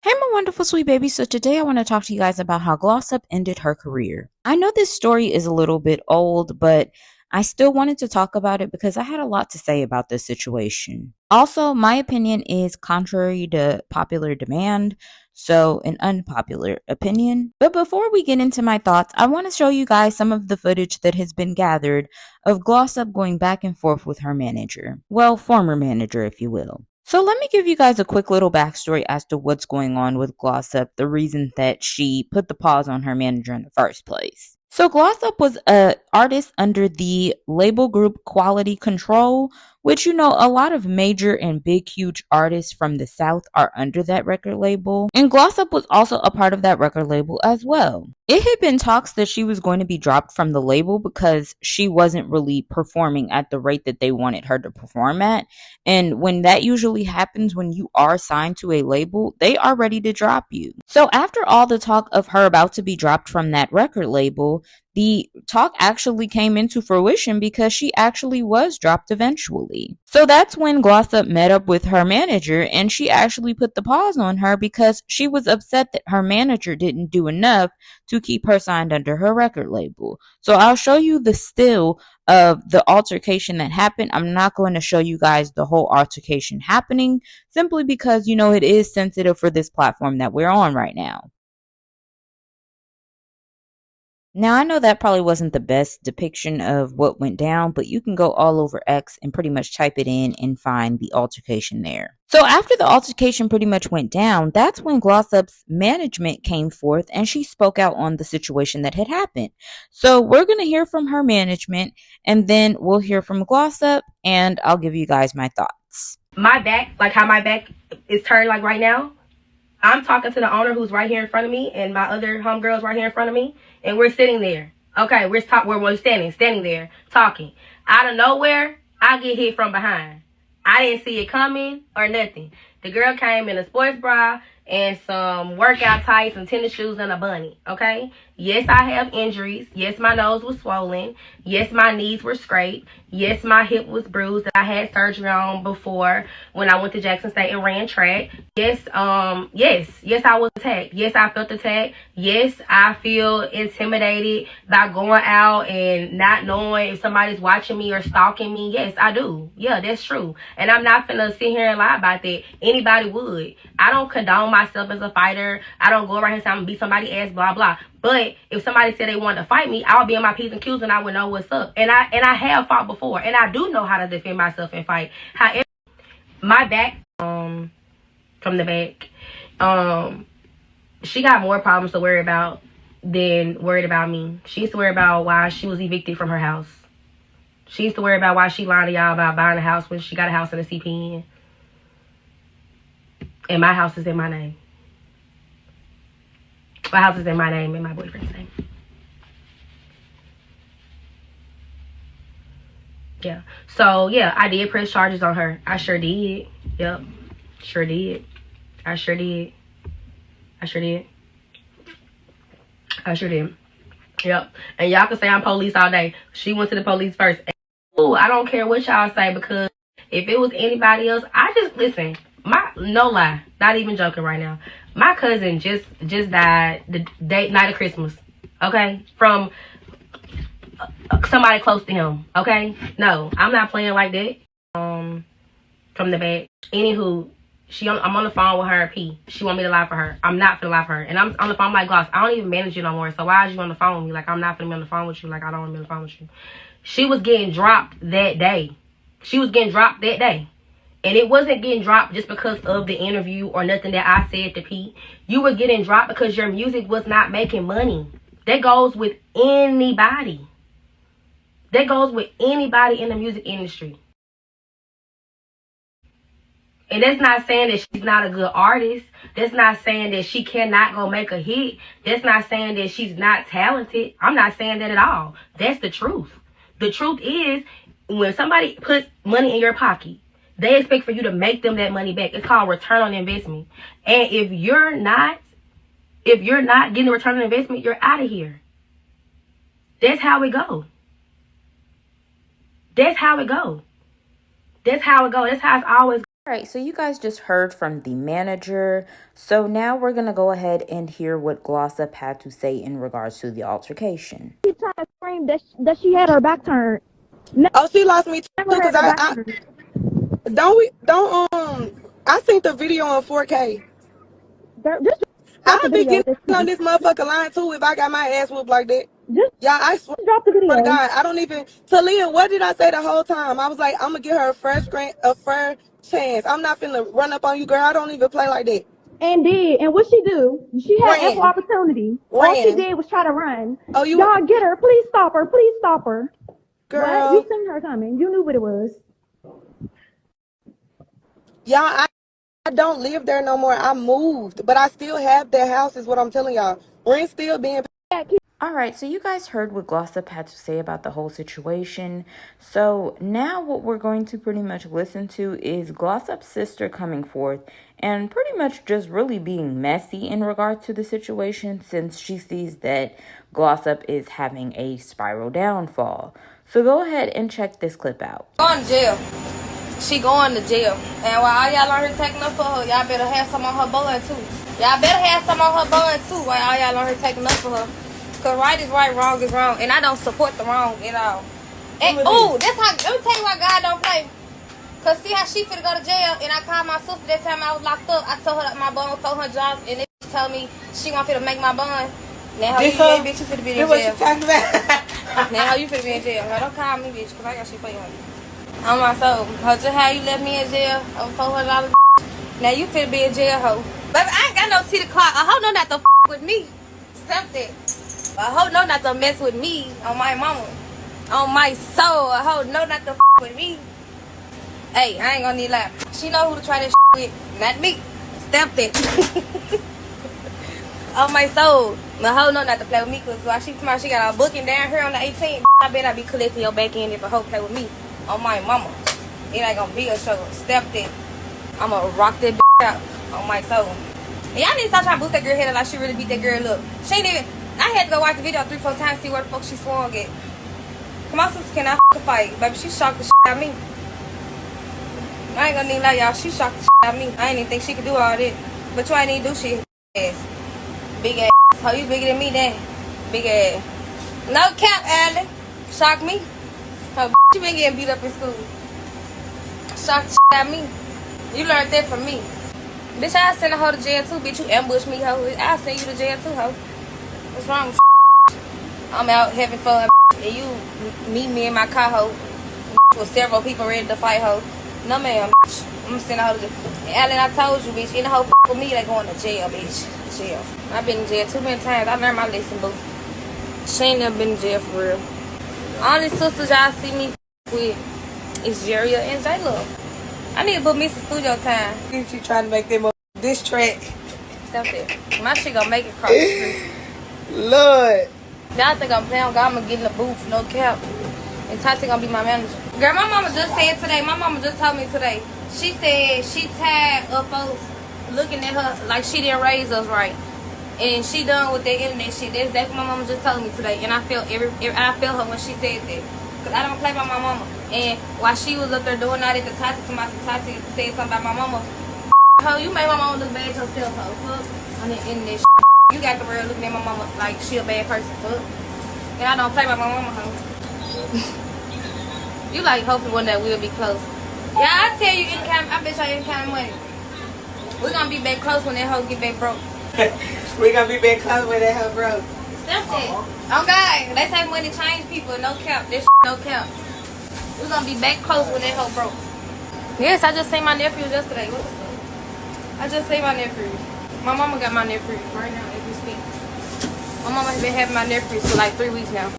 Hey, my wonderful sweet baby. So, today I want to talk to you guys about how Gloss Up ended her career. I know this story is a little bit old, but I still wanted to talk about it because I had a lot to say about this situation. Also, my opinion is contrary to popular demand, so an unpopular opinion. But before we get into my thoughts, I want to show you guys some of the footage that has been gathered of Gloss Up going back and forth with her manager. Well, former manager, if you will. So let me give you guys a quick little backstory as to what's going on with Glossop, the reason that she put the pause on her manager in the first place. So Glossop was an artist under the label group Quality Control, which a lot of major and big huge artists from the South are under that record label. And Glossop was also a part of that record label as well. It had been talks that she was going to be dropped from the label because she wasn't really performing at the rate that they wanted her to perform at. And when that usually happens when you are signed to a label, they are ready to drop you. So after all the talk of her about to be dropped from that record label, the talk actually came into fruition because she actually was dropped eventually. So that's when Glossop met up with her manager and she actually put the pause on her because she was upset that her manager didn't do enough to keep her signed under her record label. So I'll show you the still of the altercation that happened. I'm not going to show you guys the whole altercation happening simply because, it is sensitive for this platform that we're on right now. Now, I know that probably wasn't the best depiction of what went down, but you can go all over X and pretty much type it in and find the altercation there. So after the altercation pretty much went down, that's when Glossop's management came forth and she spoke out on the situation that had happened. So we're going to hear from her management and then we'll hear from Glossop and I'll give you guys my thoughts. My back, like how my back is turned like right now, I'm talking to the owner who's right here in front of me and my other homegirls right here in front of me. And we're sitting there. Okay, we're standing there, talking. Out of nowhere, I get hit from behind. I didn't see it coming or nothing. The girl came in a sports bra and some workout tights and tennis shoes and a bunny. Okay? Yes, I have injuries. Yes, my nose was swollen. Yes, my knees were scraped. Yes, my hip was bruised that I had surgery on before when I went to Jackson State and ran track. Yes, yes, I was attacked. Yes, I felt attacked. Yes, I feel intimidated by going out and not knowing if somebody's watching me or stalking me. Yes, I do. Yeah, that's true. And I'm not finna sit here and lie about that. Anybody would. I don't condone myself as a fighter. I don't go around here saying I'm gonna beat somebody's ass, blah, blah. But if somebody said they wanted to fight me, I'll be on my P's and Q's and I would know what's up. And I have fought before. And I do know how to defend myself and fight. However, my back, from the back, she got more problems to worry about than worried about me. She used to worry about why she was evicted from her house. She used to worry about why she lied to y'all about buying a house when she got a house in the CPN. And my house is in my name. My house is in my name and my boyfriend's name. Yeah. So, yeah, I did press charges on her. I sure did. Yep. Sure did. I sure did. I sure did. I sure did. Yep. And y'all can say I'm police all day. She went to the police first. Ooh, I don't care what y'all say because if it was anybody else, listen, no lie, not even joking right now. My cousin just died the night of Christmas, okay? From somebody close to him, okay? No, I'm not playing like that. From the back. Anywho, I'm on the phone with her and P. She want me to lie for her. I'm not finna lie for her. And I'm on the phone like, Gloss, I don't even manage you no more. So why is you on the phone with me? Like, I'm not finna be on the phone with you. Like, I don't want to be on the phone with you. She was getting dropped that day. And it wasn't getting dropped just because of the interview or nothing that I said to Pete. You were getting dropped because your music was not making money. That goes with anybody. That goes with anybody in the music industry. And that's not saying that she's not a good artist. That's not saying that she cannot go make a hit. That's not saying that she's not talented. I'm not saying that at all. That's the truth. The truth is, when somebody puts money in your pocket, they expect for you to make them that money back. It's called return on investment. And if you're not getting a return on investment, you're out of here. That's how it goes. That's how it's always All right, so you guys just heard from the manager. So now we're going to go ahead and hear what Glossop had to say in regards to the altercation. She tried to scream that she had her back turned. Oh, she lost me too, Never because had her back I turned. I seen the video on 4K. Just drop the I'll be video getting with this on piece. this motherfucker line too if I got my ass whooped like that. Just Yeah, I swear drop the to video. God, I don't even. Talia, what did I say the whole time? I was like, I'm gonna give her a fair chance. I'm not finna run up on you, girl. I don't even play like that. And did. And what she do? She had ample Ran, opportunity. All she ran. did was try to run. Oh, you, Y'all get her. Please stop her. Please stop her. What? You girl. seen her coming. You knew what it was. Y'all, I don't live there no more. I moved, but I still have that house. Is what I'm telling y'all. Rent still being. All right, so you guys heard what Glossop had to say about the whole situation. So now what we're going to pretty much listen to is Glossop's sister coming forth and pretty much just really being messy in regard to the situation, since she sees that Glossop is having a spiral downfall. So go ahead and check this clip out. Going to jail. She going to jail. And while all y'all on here taking up for her, y'all better have some on her bun too. Y'all better have some on her bun too while all y'all on here taking up for her. Cause right is right, wrong is wrong. And I don't support the wrong at all. And that's how, let me tell you why God don't play. Cause see how she finna go to jail, and I called my sister that time I was locked up. I told her that my bun was $400, and then she told me she want finna make my bun. Now how you bitch, you finna be in jail. What you talking about? Now how you finna be in jail? Now don't call me bitch, cause I got shit for you. On my soul. Just how you left me in jail over $400. Now you finna be in jail, hoe. Baby, I ain't got no tea to clock. A hoe know not to with me. Stop that. A hoe know not to mess with me on my mama. On my soul. A hoe know not to with me. Hey, I ain't gonna need lie. She know who to try this with. Not me. Stop that. On my soul. The hoe know not to play with me. Cause while she got a booking down here on the 18th. I bet I be collecting your back end if a hoe play with me. On my mama. It ain't gonna be a show. Step that. I'ma rock that out on my soul. And y'all need to stop trying to boost that girl head like she really beat that girl up. She ain't even. I had to go watch the video 3-4 times to see where the fuck she swung at. My sister cannot fight. Baby, she shocked the shit out of me. I ain't gonna need like y'all. She shocked the shit out of me. I ain't even think she could do all that. But you ain't even do shit. Ass. Big ass. How you bigger than me then? Big ass. No cap, Allen. Shock me. Oh, you been getting beat up in school. Shocked the shit out of me. You learned that from me. Bitch, I send a hoe to jail too. Bitch, you ambush me, hoe. I send you to jail too, hoe. What's wrong with you? I'm out having fun, and you meet me in my car, hoe. With several people ready to fight, hoe. No, ma'am, bitch. I'm gonna send a hoe to jail. And Allen, I told you, bitch, any hoe with me, they going to jail, bitch. Jail. I've been in jail too many times. I learned my lesson, boo. She ain't never been in jail for real. Only sisters y'all see me with is Jeria and J-Love. I need to book me some studio time. She trying to make them this track. Stop that. My shit gonna make it cross the street. Lord. Y'all think I'm playing? I'm gonna get in the booth, no cap. And Tati gonna be my manager. Girl, my mama just said today, my mama just told me today. She said she tired of folks looking at her like she didn't raise us right. And she done with that internet shit. That's what my mama just told me today. And I felt I felt her when she said that. Cause I don't play by my mama. And while she was up there doing all that, the Tati said something about my mama. Ho, you made my mama look bad yourself, ho. Fuck. On the internet shit. You got the world looking at my mama like she a bad person. Fuck. And I don't play by my mama, ho. You like hoping one day we'll be close. Yeah, I tell you, I bet y'all any kind of money. We're gonna be back close when that hoe get back broke. We gonna be back close when that hoe broke. Stop that. Oh God, they say money change people. No cap. This no cap. We're gonna be back close when that hoe broke. Yes, I just seen my nephew yesterday. What the fuck? I just seen my nephew. My mama got my nephew right now as we speak. My mama has been having my nephews for like 3 weeks now.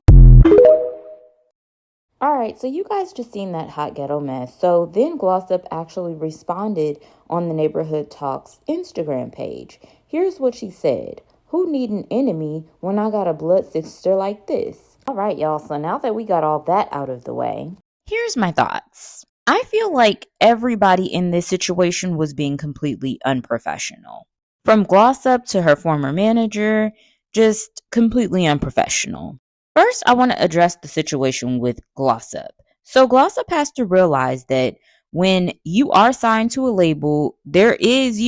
All right, so you guys just seen that hot ghetto mess. So then Glossop actually responded on the Neighborhood Talks Instagram page. Here's what she said. Who need an enemy when I got a blood sister like this? All right, y'all. So now that we got all that out of the way, here's my thoughts. I feel like everybody in this situation was being completely unprofessional. From Glossop to her former manager, just completely unprofessional. First, I want to address the situation with Glossop. So Glossop has to realize that when you are signed to a label, there is,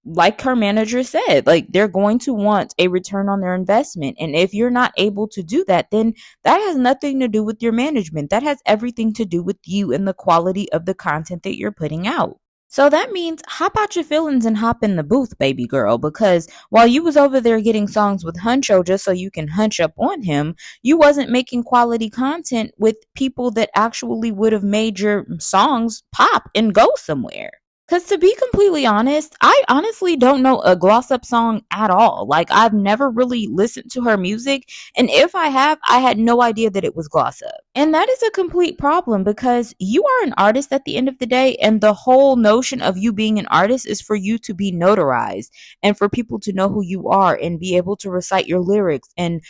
like her manager said, like they're going to want a return on their investment. And if you're not able to do that, then that has nothing to do with your management. That has everything to do with you and the quality of the content that you're putting out. So that means hop out your feelings and hop in the booth, baby girl, because while you was over there getting songs with Huncho just so you can hunch up on him, you wasn't making quality content with people that actually would have made your songs pop and go somewhere. Because to be completely honest, I honestly don't know a Gloss Up song at all. Like, I've never really listened to her music. And if I have, I had no idea that it was Gloss Up. And that is a complete problem because you are an artist at the end of the day. And the whole notion of you being an artist is for you to be notarized and for people to know who you are and be able to recite your lyrics and,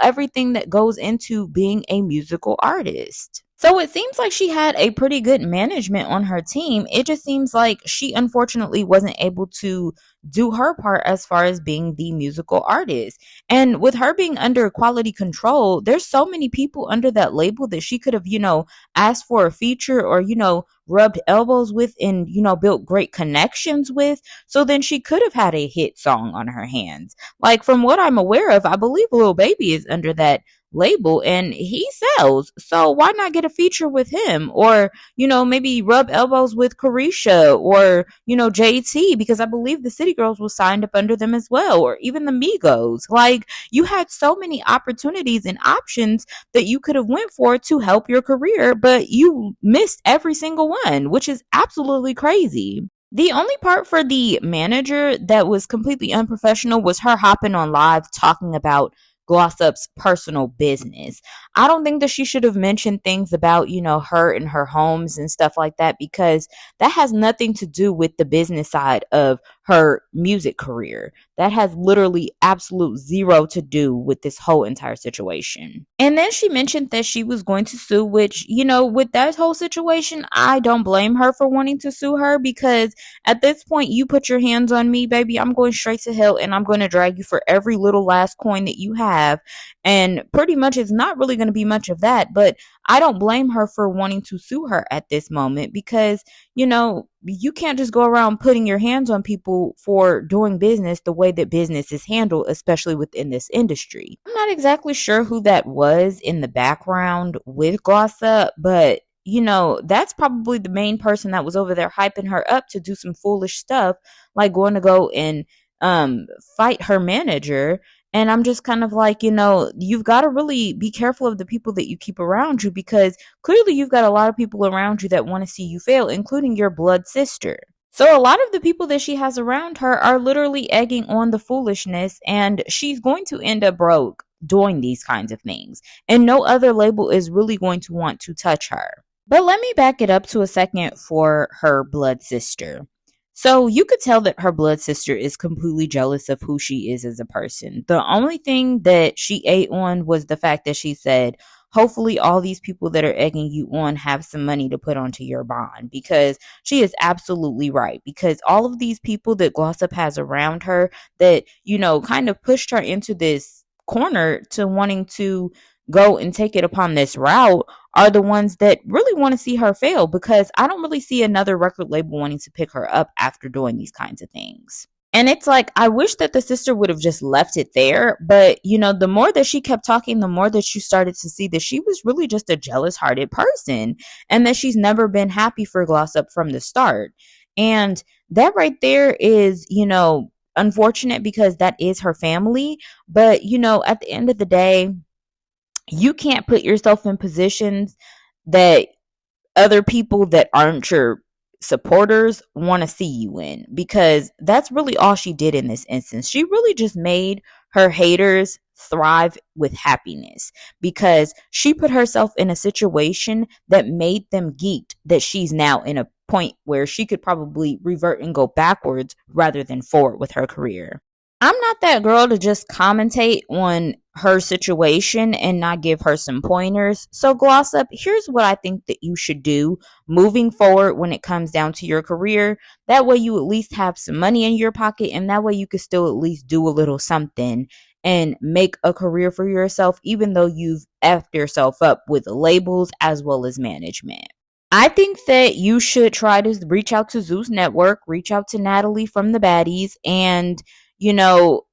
everything that goes into being a musical artist. So it seems like she had a pretty good management on her team. It just seems like she unfortunately wasn't able to do her part as far as being the musical artist. And with her being under quality control, there's so many people under that label that she could have, asked for a feature or, rubbed elbows with and, built great connections with. So then she could have had a hit song on her hands. Like from what I'm aware of, I believe Lil Baby is under that label and he sells, so why not get a feature with him, or maybe rub elbows with Carisha or JT, because I believe the City Girls was signed up under them as well, or even the Migos. Like, you had so many opportunities and options that you could have went for to help your career, but you missed every single one, which is absolutely crazy. The only part for the manager that was completely unprofessional was her hopping on live talking about Gloss Up's personal business. I don't think that she should have mentioned things about, her and her homes and stuff like that, because that has nothing to do with the business side of her music career. That has literally absolute zero to do with this whole entire situation. And then she mentioned that she was going to sue, which, with that whole situation, I don't blame her for wanting to sue her, because at this point, you put your hands on me, baby, I'm going straight to hell and I'm going to drag you for every little last coin that you have. And pretty much it's not really going to be much of that, but I don't blame her for wanting to sue her at this moment, because, you can't just go around putting your hands on people for doing business the way that business is handled, especially within this industry. I'm not exactly sure who that was in the background with Gloss Up, but that's probably the main person that was over there hyping her up to do some foolish stuff, like going to go and fight her manager. And I'm just kind of like, you've got to really be careful of the people that you keep around you, because clearly you've got a lot of people around you that want to see you fail, including your blood sister. So a lot of the people that she has around her are literally egging on the foolishness, and she's going to end up broke doing these kinds of things. And no other label is really going to want to touch her. But let me back it up to a second for her blood sister. So you could tell that her blood sister is completely jealous of who she is as a person. The only thing that she ate on was the fact that she said, hopefully all these people that are egging you on have some money to put onto your bond, because she is absolutely right. Because all of these people that Gloss Up has around her that, kind of pushed her into this corner to wanting to go and take it upon this route are the ones that really want to see her fail, because I don't really see another record label wanting to pick her up after doing these kinds of things. And it's like, I wish that the sister would have just left it there. But, the more that she kept talking, the more that you started to see that she was really just a jealous hearted person, and that she's never been happy for Gloss Up from the start. And that right there is, unfortunate, because that is her family. But, at the end of the day, you can't put yourself in positions that other people that aren't your supporters want to see you in, because that's really all she did in this instance. She really just made her haters thrive with happiness, because she put herself in a situation that made them geeked that she's now in a point where she could probably revert and go backwards rather than forward with her career. I'm not that girl to just commentate on her situation and not give her some pointers. So Gloss Up, here's what I think that you should do moving forward when it comes down to your career. That way you at least have some money in your pocket, and that way you could still at least do a little something and make a career for yourself, even though you've effed yourself up with labels as well as management. I think that you should try to reach out to Zeus Network, reach out to Natalie from the Baddies, and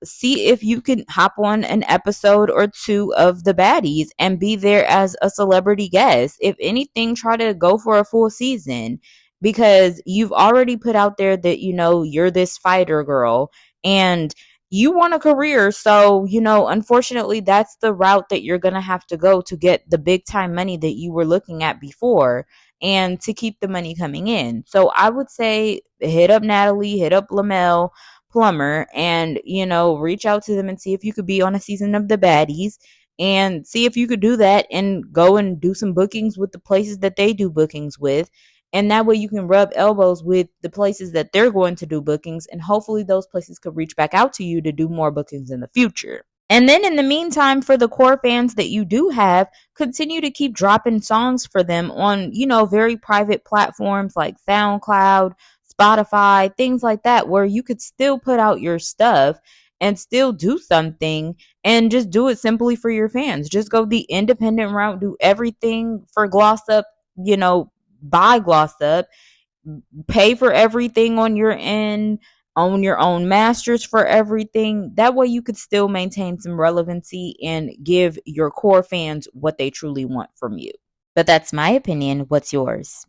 see if you can hop on an episode or two of the Baddies and be there as a celebrity guest. If anything, try to go for a full season because you've already put out there that you're this fighter girl and you want a career. So, unfortunately, that's the route that you're going to have to go to get the big time money that you were looking at before and to keep the money coming in. So I would say hit up Natalie, hit up Lamel Plummer, and reach out to them and see if you could be on a season of the Baddies and see if you could do that and go and do some bookings with the places that they do bookings with. And that way you can rub elbows with the places that they're going to do bookings, and hopefully those places could reach back out to you to do more bookings in the future. And then in the meantime, for the core fans that you do have, continue to keep dropping songs for them on, very private platforms like SoundCloud, Spotify, things like that, where you could still put out your stuff and still do something and just do it simply for your fans. Just go the independent route, do everything for Gloss Up, buy Gloss Up, pay for everything on your end, own your own masters for everything. That way you could still maintain some relevancy and give your core fans what they truly want from you. But that's my opinion. What's yours?